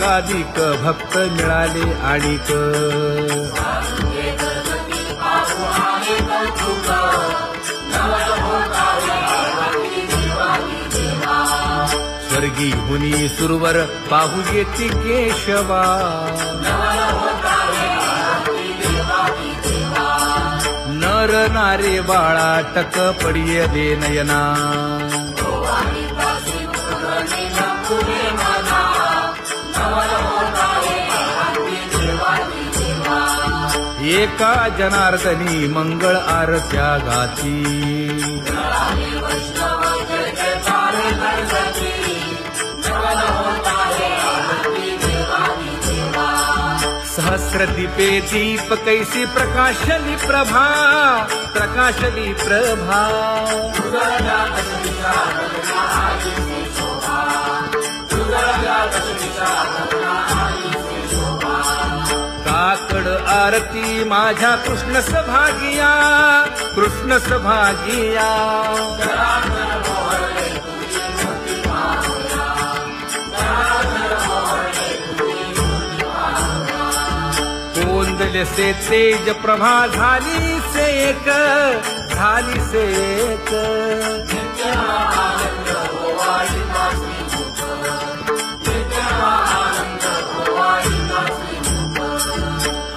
लाखाधिक भक्त मिळाले आणिक स्वर्गी हुनी सुरवर पाहू येती केशवा नर नारे बाळा टक पडिये दे नयना एका जनार्दनी मंगळ आरत्या गाती सहस्र दीपे दीप कैसी प्रकाशली प्रभा प्रकाशली प्रभा काकड आरती माझ्या कृष्ण सभागिया कृष्ण सभागिया कोंदले से तेज प्रभा झाली से एक झाली से एक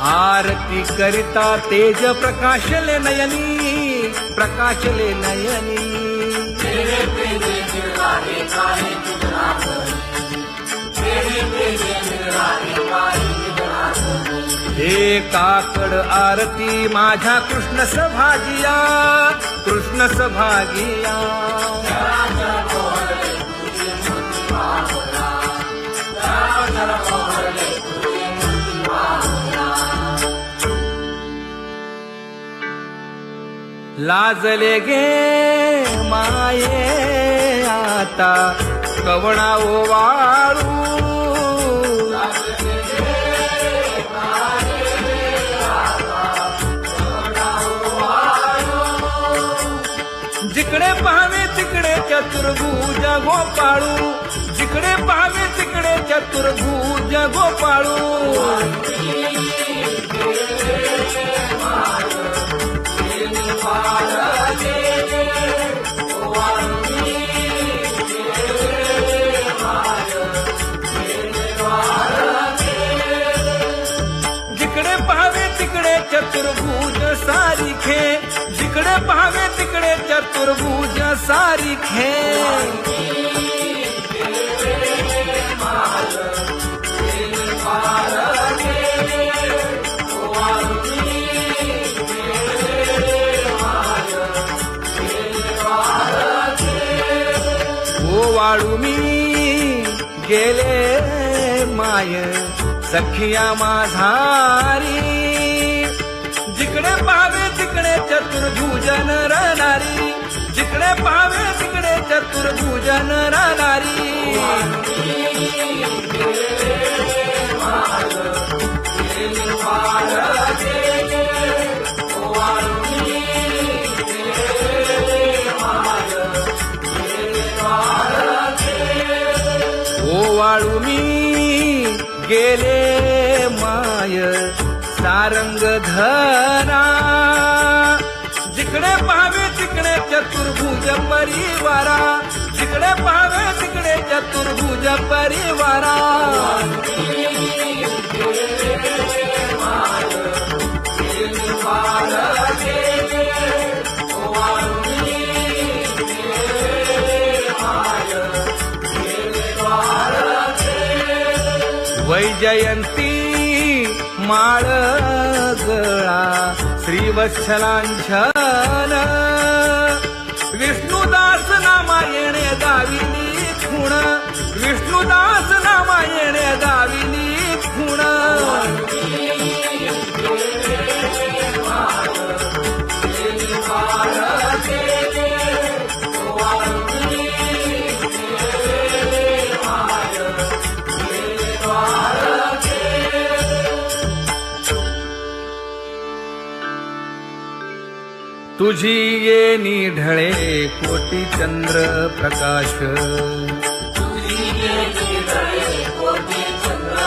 आरती करिता तेज प्रकाशले नयनी प्रकाशले नयनी हे काकड आरती माझ्या कृष्ण सभागिया कृष्ण सभागिया लाजले गे माये आता कवणा ओवाळू जिकडे पाहावे तिकडे चतुर्भुज गोपाळू जिकडे पाहावे तिकडे चतुर्भुज गोपाळू जिकडे पाहावे तिकडे चतुर्भुज सारिखे जिकडे पाहावे तिकडे चतुर्भुज सारिखे वाळू मी गेले माय सखिया माझारी जिकडे पाहावे तिकडे चतुर्भुज नरनारी जिकडे पाहावे तिकडे चतुर्भुज नरनारी वाळू मी गेले माय सारंग धरा जिकडे पाहावे तिकडे चतुर्भुज परिवारा जिकडे पाहावे तिकडे चतुर्भुज परिवारा वैजयंती माळ गळा श्रीवत्सलांछन विष्णुदास नामायणे दाविनी खूण विष्णुदास नामायणे दाविनी खूण तुझी ये निढळे कोटी चंद्र प्रकाश तुझी ये निढळे कोटी चंद्र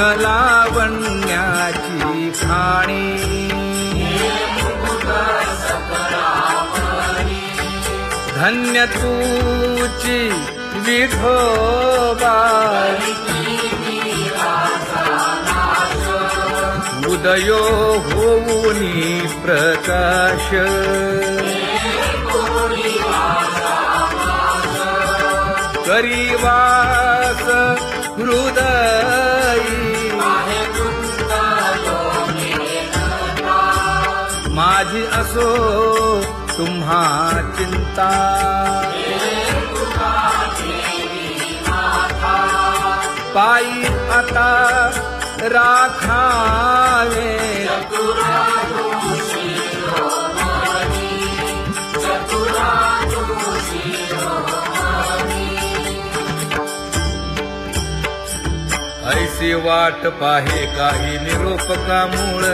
गुणलावण्याची खाणी धन्य तूची विठोबा उदयो होऊनी प्रकाश करीवास हृदयी माझी असो तुम्हा चिंता पायी आता राखावे ऐसी वाट पाहे काही निरोपकामुळ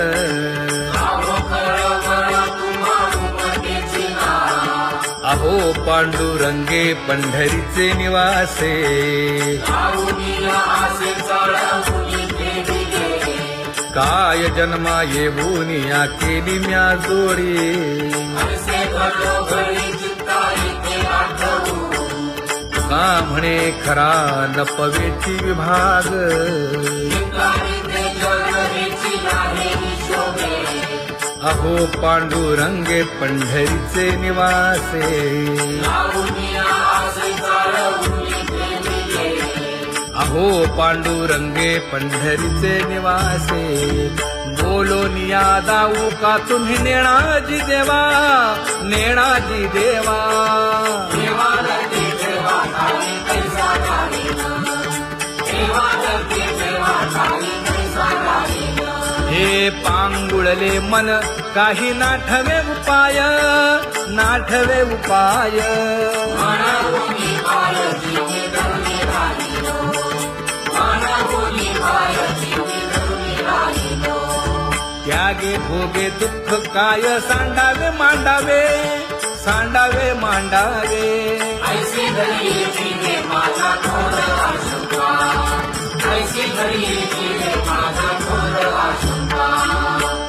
अहो पांडुरंगे पंढरीचे निवासे काय जन्मा येऊनिया केली म्या जोडी का म्हणे खरा लपवेची विभाग अहो पांडुरंगे पंढरीचे निवासे अहो पांडुरंगे पंढरीचे निवासे बोलोनिया दाऊ का तुम्ही नेणाजी देवा नेणाजी देवा हे पांगुळले मन काही नाठवे उपाय नाठवे उपाय त्यागे भोगे दुःख काय सांडावे मांडावे सांडावे मांडावे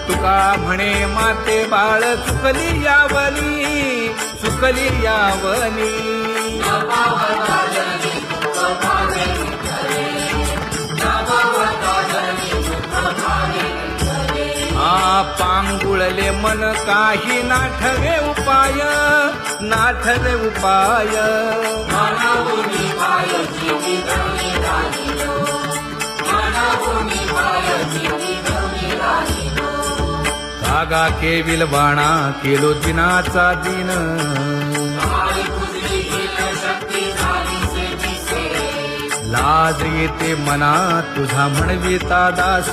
तुका म्हणे माते बाळ चुकली यावनी पांगुळले मन काही नाठवे उपाय नाठवे उपाय कागा केविल बाणा केलो दिनाचा दिन लाज येते मना तुझा म्हणविता दास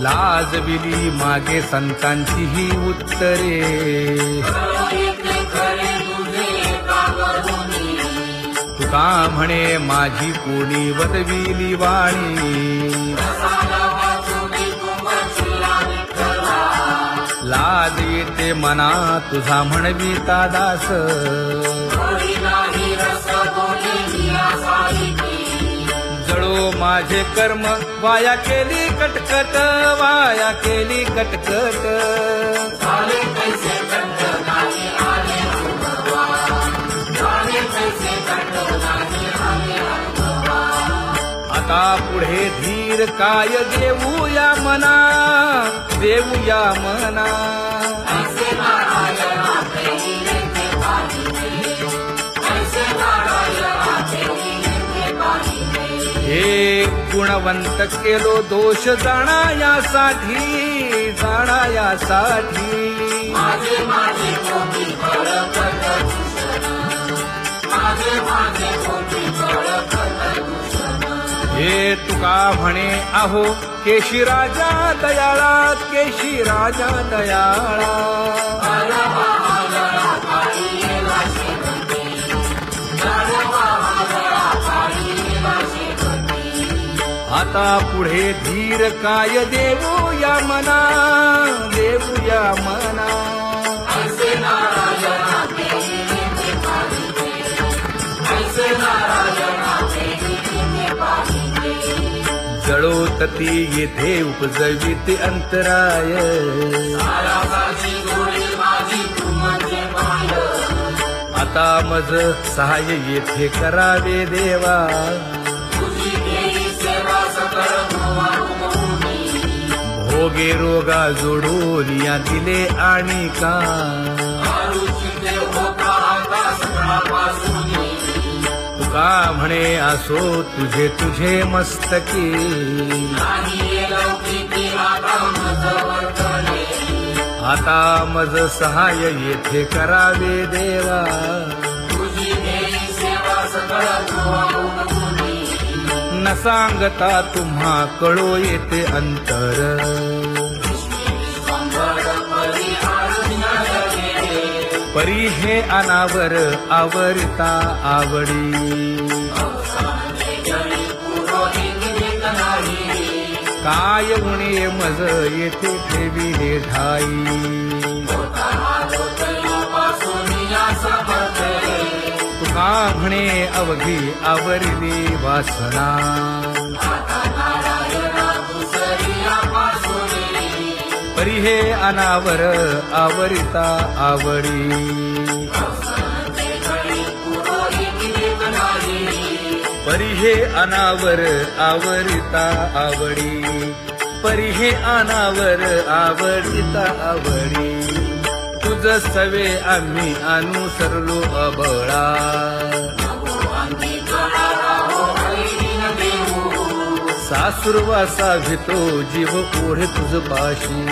लाज विली मागे संतांची ही उत्तरे तुका म्हणे माझी कोणी वदविली वाणी लाज येते मना तुझा म्हणविता दास जळो माझे कर्म वाया केली कटकट वाया केली कटकट आता पुढे धीर काय देऊया मना देऊया मना हे गुणवंत केलो दोष जाणायासाठी हे तुका म्हणे आहो केशी राजा दयाळा केशी राजा दयाळा आता पुढे धीर काय देऊया मना देऊया मना ऐसे जळोतती येथे उपजविते अंतराय, आता मज सहाय्य येथे करावे देवा, भोगे रोगा जोडून या दिले आणि का, तुका म्हणे असो तुझे तुझे मस्तकी, आता मज सहाय्य येथे करावे देवा, न सांगता तुम्हा कळो येते अंतर, परी हे अनावर आवरता आवडी, काय उणे मज येथे ठेविले ठाई, तुका म्हणे अवघी आवरली वासना, परी हे अनावर आवरिता आवडी, परी हे अनावर आवरिता आवडी, परी हे अनावर आवडिता आवडी, तुझ सवे आम्ही अनुसरलो अबळा, सासुरवासा भितो जीव ओढे तुझ पाशी,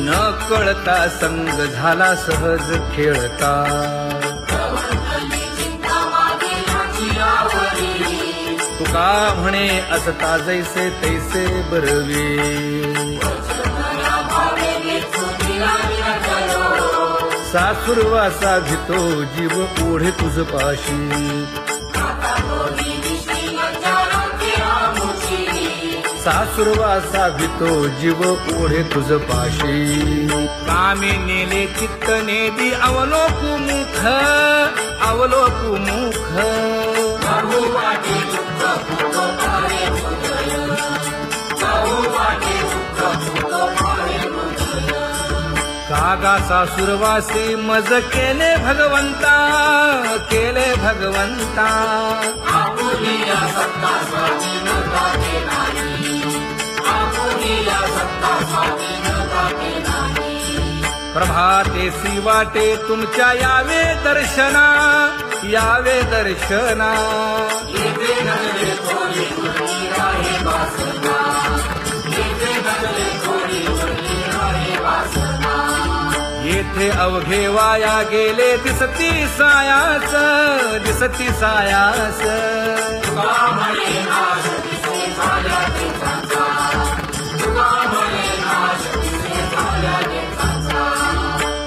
न कळता संग झाला सहज खेळता, तुका म्हणे असता जैसे तैसे बरवे, सासुरवासा भितो जीव ओढे तुझ पाशी, सासुरवासा भितो जीव ओढे तुझ पाशी, कामे नेले चित्त नेदी अवलोकु मुख, अवलोकु मुख, कागा सासुरवासी मज केले भगवंता, केले भगवंता, प्रभातेसी वाटे तुमच्या यावे दर्शना, यावे दर्शना, येथे अवघे वाया गेले दिसती सायास, दिसती सायास,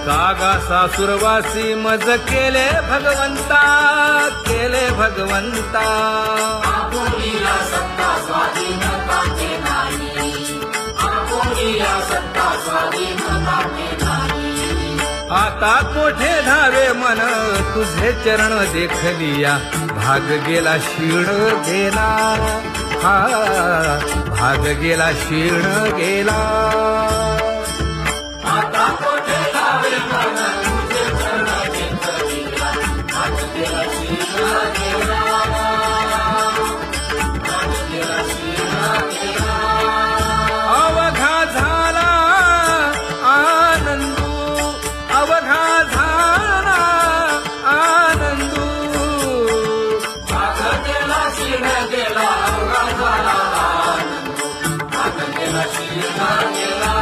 कागा सासुरवासी मज केले भगवंता, केले भगवंता, आता कोठे धावे मन तुझे चरण देखलिया, भाग गेला क्षीण गेला, हा भाग गेला क्षीण गेला, आता कोठे धावे मन तुझे चरण देखलिया, भाग गेला क्षीण गेला, भाग गेला क्षीण गेला, अवघा झाला आनंदू, अवघा झाला आनंदू, भाग गेला क्षीण गेला, अवघा झाला आनंदू, भाग गेला क्षीण गेला,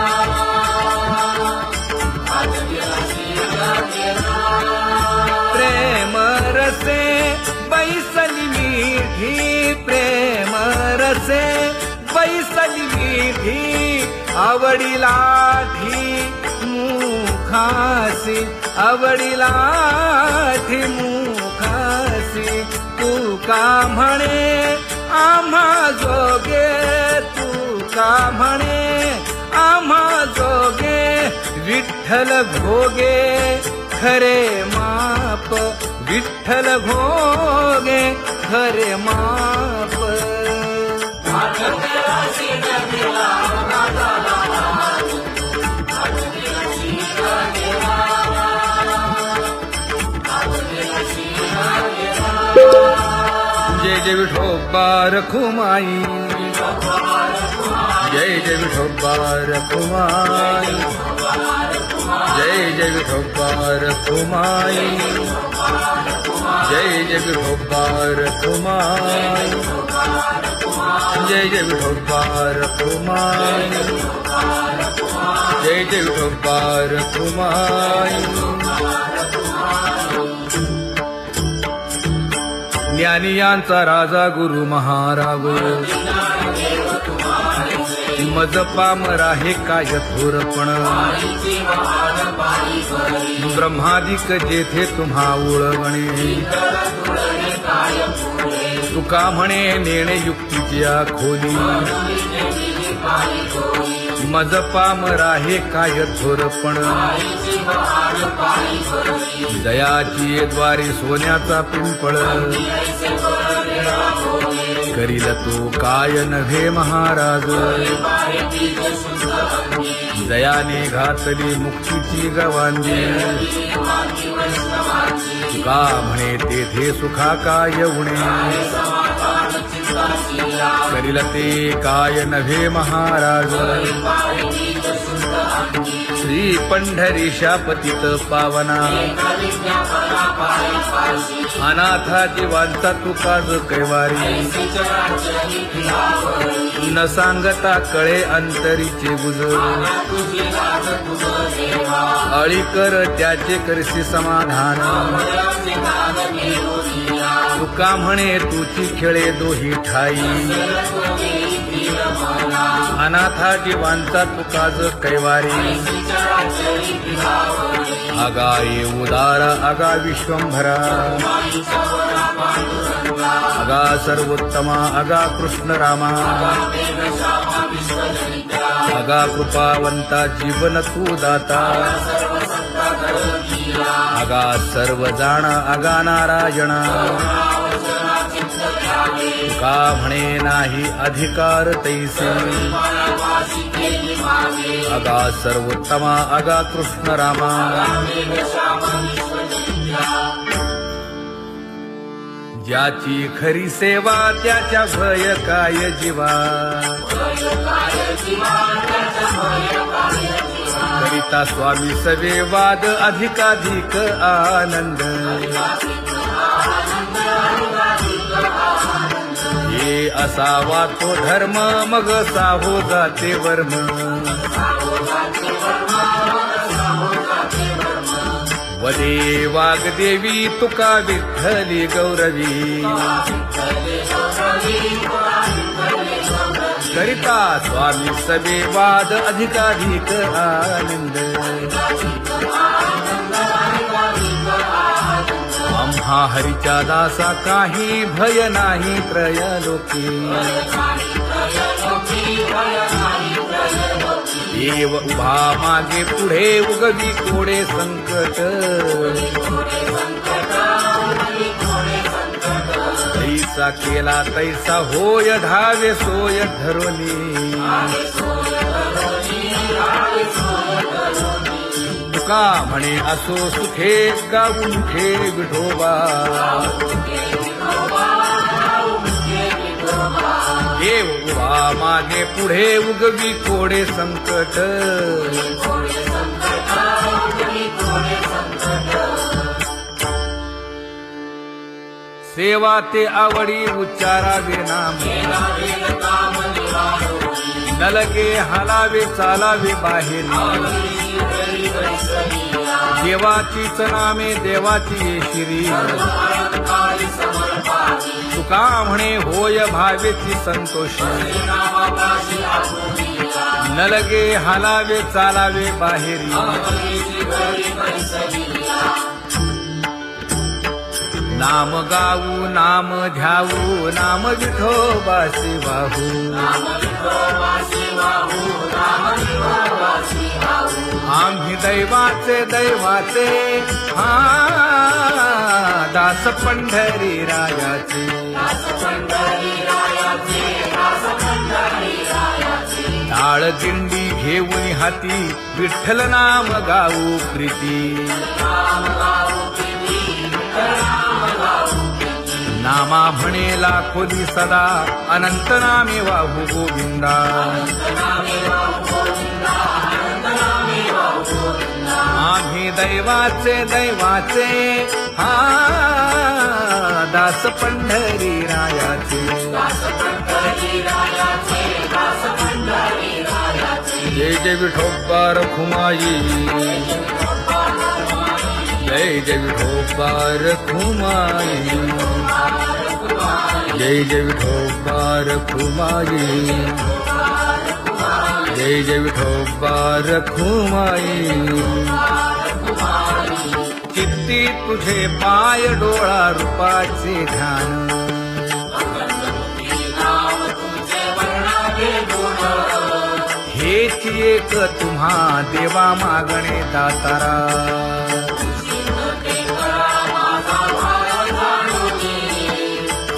भाग गेला क्षीण गेला, प्रेम रसे बैसली मीठी, प्रेम रसे बैसली मीठी, आवडीला ठी मुखासी, आवडीला ठी मुखासी, तू का म्हणे आम्हा जोगे, तू का म्हणे आम्हा जोगे, विठ्ठल भोगे खरे माप विठ्ठल भोगे खरे माप जय जय विठोबा रखुमाई जय जय विठोबा रखुमाई जय जय विठोबा रखुमाई जय जय विठोबा रखुमाई जय जय विठोबा रखुमाई जय जय विठोबा रखुमाई ज्ञानियांचा राजा गुरु महाराज मज पामरा हे काय थोरपण ब्रह्मादिक जेथे तुम्हा उळवणे तुका म्हणे नेणे युक्तीची खोली मज पामरा हे काय थोरपण दयाची द्वारे सोन्याचा पिंपळ करील तो काय नव्हे महाराज दयाने घातली मुक्तीची गवांजी तुका म्हणे तेथे सुखा काय उणे करील ते काय नव्हे महाराज श्री पंढरीशा पतित पावना अनाथा जीवांचा तुकाज कैवारी न सांगता कळे अंतरीचे गुज अळी कर त्याचे करशी समाधान तुका म्हणे तुची खेळे दोही ठाई अनाथा जीवांचा तुकाज कैवारी आगा ये उदार आगा विश्वंभरा आगा सर्वोत्तमा आगा कृष्ण रामा आगा कृपावंता जीवन तू दाता आगा सर्व जाणा आगा नारायणा तुका म्हणे नाही अधिकार तैसे आगा सर्वोत्तमा आगा कृष्ण रामा ज्याची खरी सेवा त्याच्या भय काय जीवा करिता स्वामी सवे वाद अधिकाधिक आनंद हे असावा तो धर्म मग साहो जाते वर्म वदे वाग्देवी तुका विठ्ठली गौरवी करिता स्वामी सवे वाद अधिकाधिक आनंद आम्हा हरीच्या दासा काही भय नाही त्रयलोकी देव उभा मागे पुढे उगवी कोडे संकट तैसा केला तैसा होय धावे सोय धरोनी तुका म्हणे असो सुखे गाऊन ठे विठोबा देव उभा मागे पुढे उगवी कोडे संकट सेवा ते आवडी उच्चारावे नाम नलगे हालावे चालावे बाहेरी देवाचीच नामे देवाची शिरी तुका म्हणे होय भावेची संतोषी नलगे हालावे चालावे बाहेरी नाम गाऊ नाम घ्याऊ नाम विठोबासी वाहू आम्ही दैवाचे दैवाचे हा दास पंढरी रायाचे टाळ दिंडी घेऊन हाती विठ्ठल नाम गाऊ प्रीती नामा म्हणेला खोली सदा अनंत नामे वाहू गोविंदा आम्ही दैवाचे दैवाचे हा दास पंढरी रायाचे जय जय विठोबा रखुमाई जय जय विठोबा रखुमाई जय जय विठोबा रखुमाई जय जय विठोबा रखुमाई चित्ती तुझे पाय डोळा रूपाचे ध्यान हेच एक तुम्हा देवा मागणे दातारा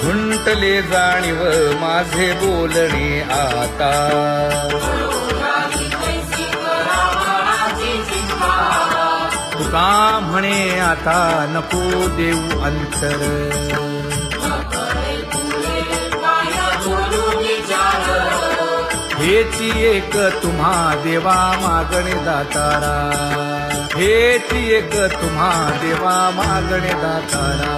खुंटले जाणीव माझे बोलणे आता तुका म्हणे आता नको देऊ अंतर हेची एक तुम्हा देवा मागणे दातारा हेची एक तुम्हा देवा मागणे दातारा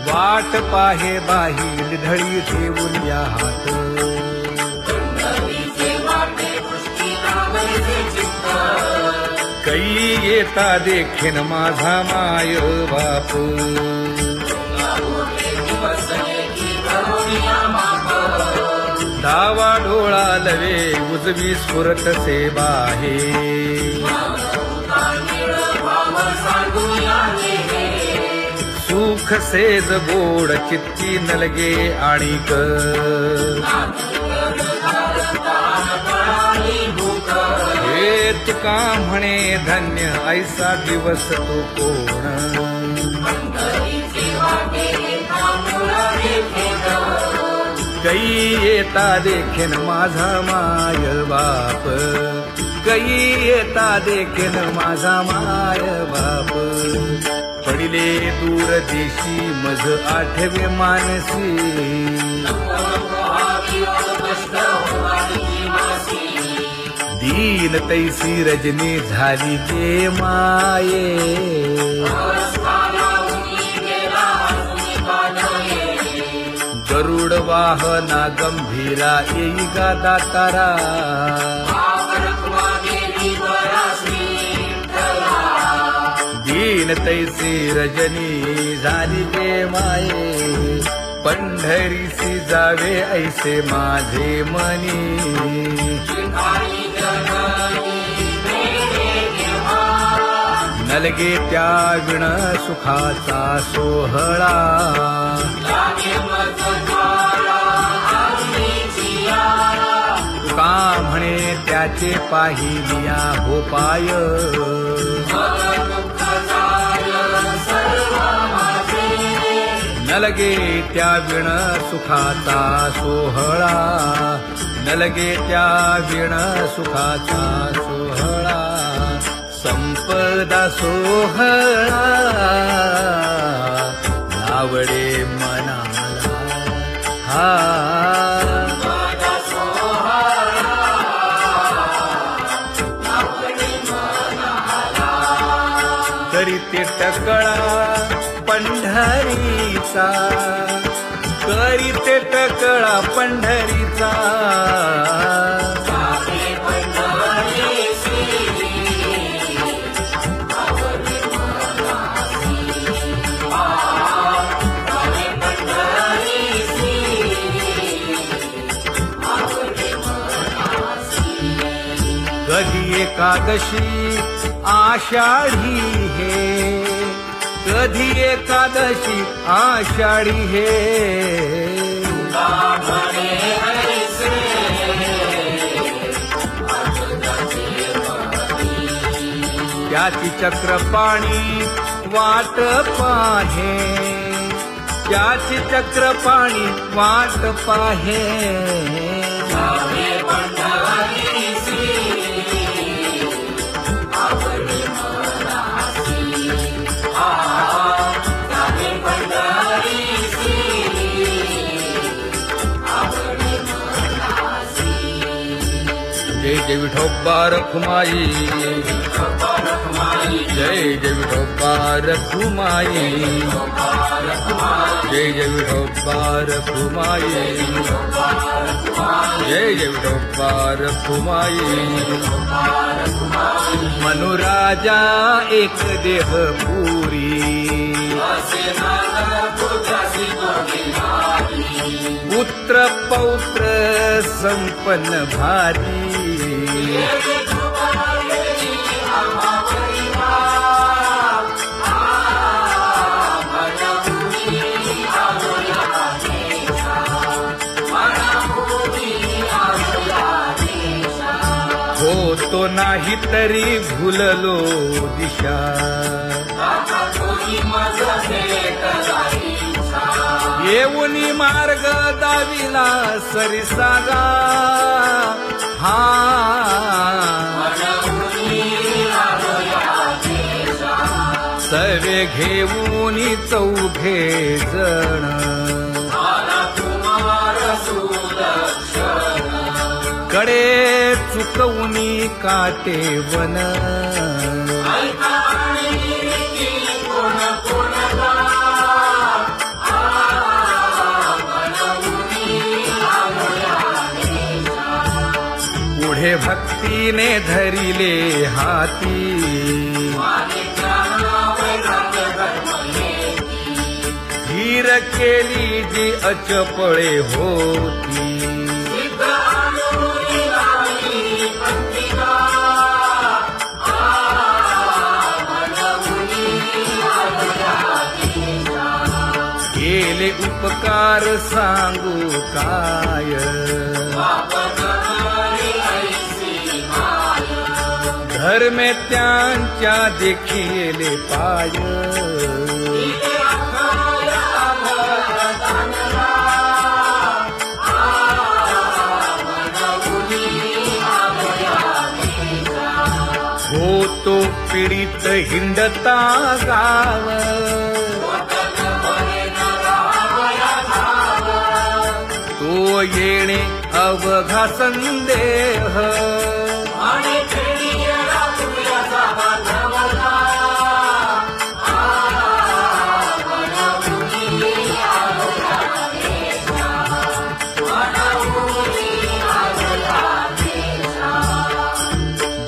वाट पाहे बाही ढळी ठेवून या हात कै येता देखेन माझा माय बाप डावा डोळा लवे उजवी स्फुरत से बाहे सुख सेज गोड चित्ती नलगे आणिक हे तुका म्हणे धन्य ऐसा दिवस तो कोण कै येता देखेन माझा माय बाप कै येता देखेन माझा माय बाप पडिले दूर देशी मज आठवे मानसी दीन तैसी रजनी झाली गे माये गरुड वाहना गंभीरा येई गा दातारा दीन तैसी रजनी झाली गे माये पंढरीसी जावे ऐसे माझे मनी नलगे त्या विण सुखाचा सोहळा तुका म्हणे त्याचे पाहिलिया हो पाय नलगे त्या विण सुखाचा सोहळा नलगे त्या विण सुखाचा सोहळा संपदा सोहळा आवडे मनाला हा करीते टकळा पंढरीचा करीते टकळा पंढरीचा कधी एकादशी आषाढी हे कधी एकादशी आषाढी हे त्याची चक्रपाणी वाट पाहे, त्याची चक्रपाणी वाट पाहे. जय जय विठोबा रखुमाई, जय जय विठोबा रखुमाई, जय जय विठोबा रखुमाई, जय जय विठोबा रखुमाई. मनुराजा एक देह पुरी, पुत्र पौत्र संपन्न भारी. होतो नाही तरी भुललो दिशा, येऊनी मार्ग दाविला सरिसागा. हा सवे घेऊनी चौघे जण, कडे चुकवूनी काटे वन. पुढे भक्तीने धरिले हाती, धीर केली जी अचपळे होती. केले उपकार सांगू काय, धर्मे त्यांच्या देखिले पाय. होतो पीडित हिंडता गाव, तो येणे अवघा संदेह.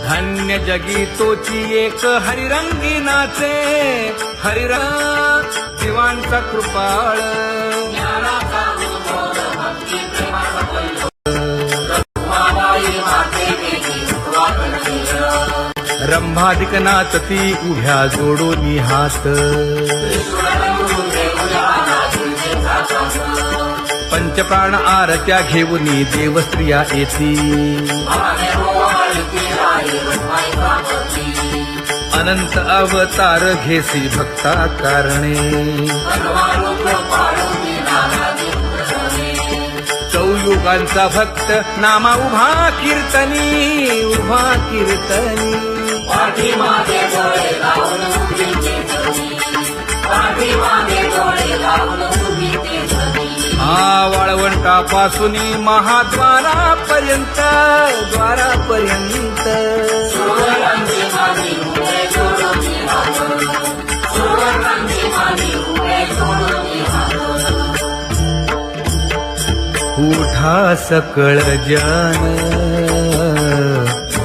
धन्य जगी तोची एक हरिरंगी नाचे, हरिरंग जीवांचा कृपाळ. रंभाधिक नाचती उभ्या जोडोनी हात, पंचप्राण आरत्या घेऊनी देवस्त्रिया येती. अनंत अवतार घेसी भक्ता कारणे, चौयुगांचा भक्त नामा उभा कीर्तनी, उभा कीर्तनी. वाळवंटापासून महाद्वारापर्यंत, द्वारापर्यंत. उठा सकळ जन,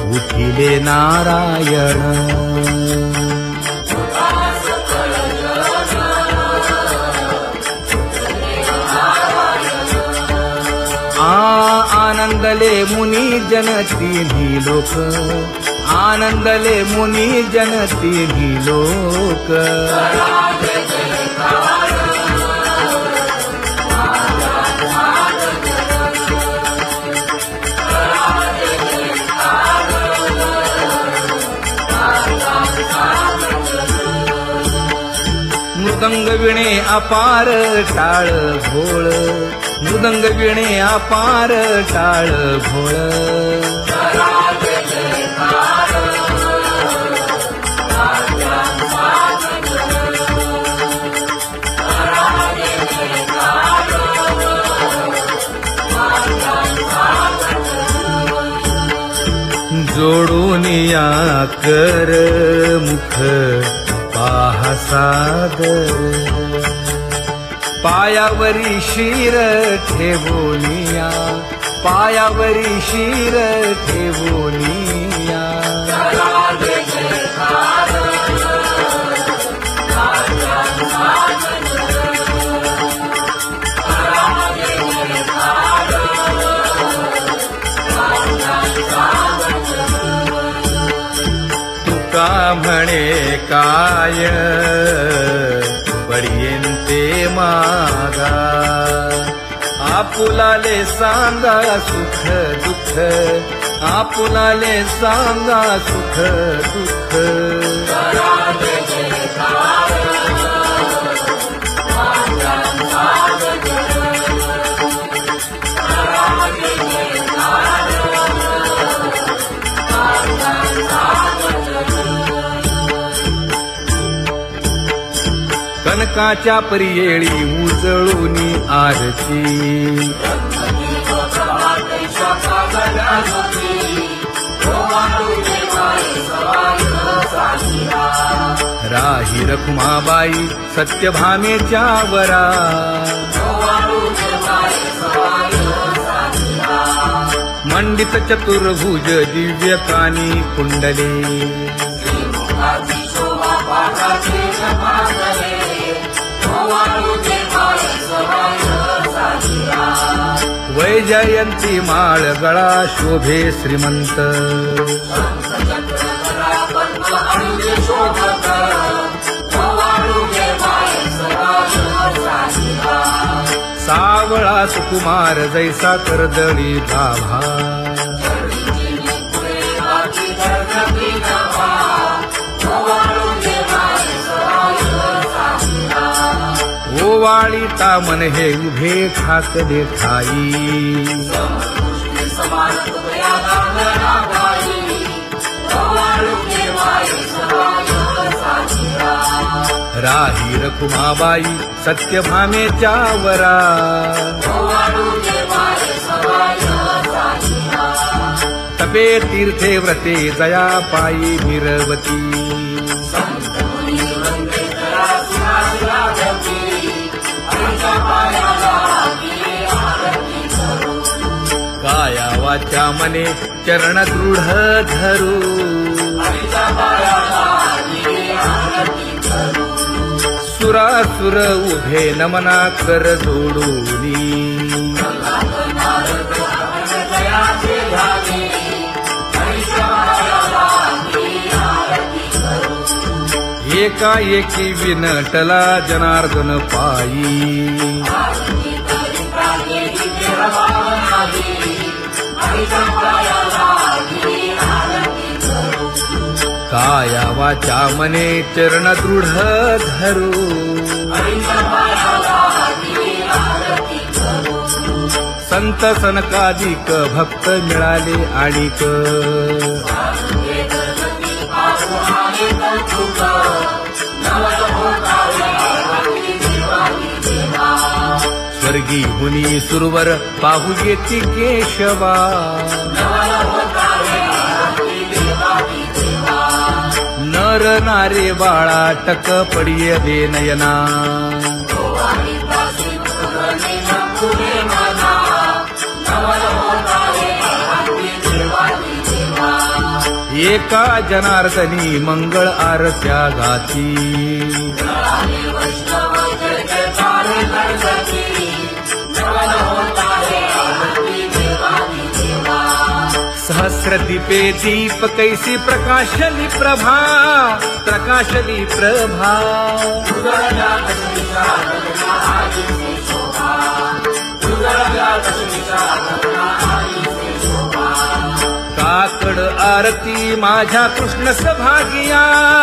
उठिले नारायण. आनंदले मुनी जन तिन्ही लोक, आनंदले मुनी जन तिन्ही लोक मृदंग विणे अपार टाळ भोळ मृदंग विणे अपार टाळ भोळ जोडून या कर मुख पाहा सादर पायावरी शिर ठेवोनिया पायावरी शिर ठेवोनिया तुका म्हणे काय पडियेंते मागा आपुलाले सांगा सुख दुःख आपुलाले सांगा सुख दुःख कनकाच्या परियेळी उजळूनी आरती राही रखुमाबाई सत्यभामेच्या वरा मंडित चतुर्भुज दिव्य कानी कुंडले वैजयंती माळ गळा शोभे श्रीमंत सावळा सुकुमार जैसा कर्दळी गाभा ओवाळी तामन हे उभे ठाकले ठाई राही रखुमाबाई सत्यभामेच्या वरा तपे तीर्थे व्रते जया पायी मिरवती काया वाचा मने चरण दृढ धरू सुरासुर उभे नमना कर जोडूनी एकाएकी विनटला जनार्दन पायी काया वाचा मने चरण दृढ धरू संत सनकादिक भक्त मिळाले आणिक स्वर्गी हुनी सुरवर पाहू येती केशवा नर नारे बाळा टक पडिय दे नयना एका जनार्दनी मंगळ आरत्या गाती सहस्र नेत्रदीपे दीप कैसी प्रकाशली प्रभा, प्रकाशली प्रभा. काकड आरती माझ्या कृष्ण सभागिया.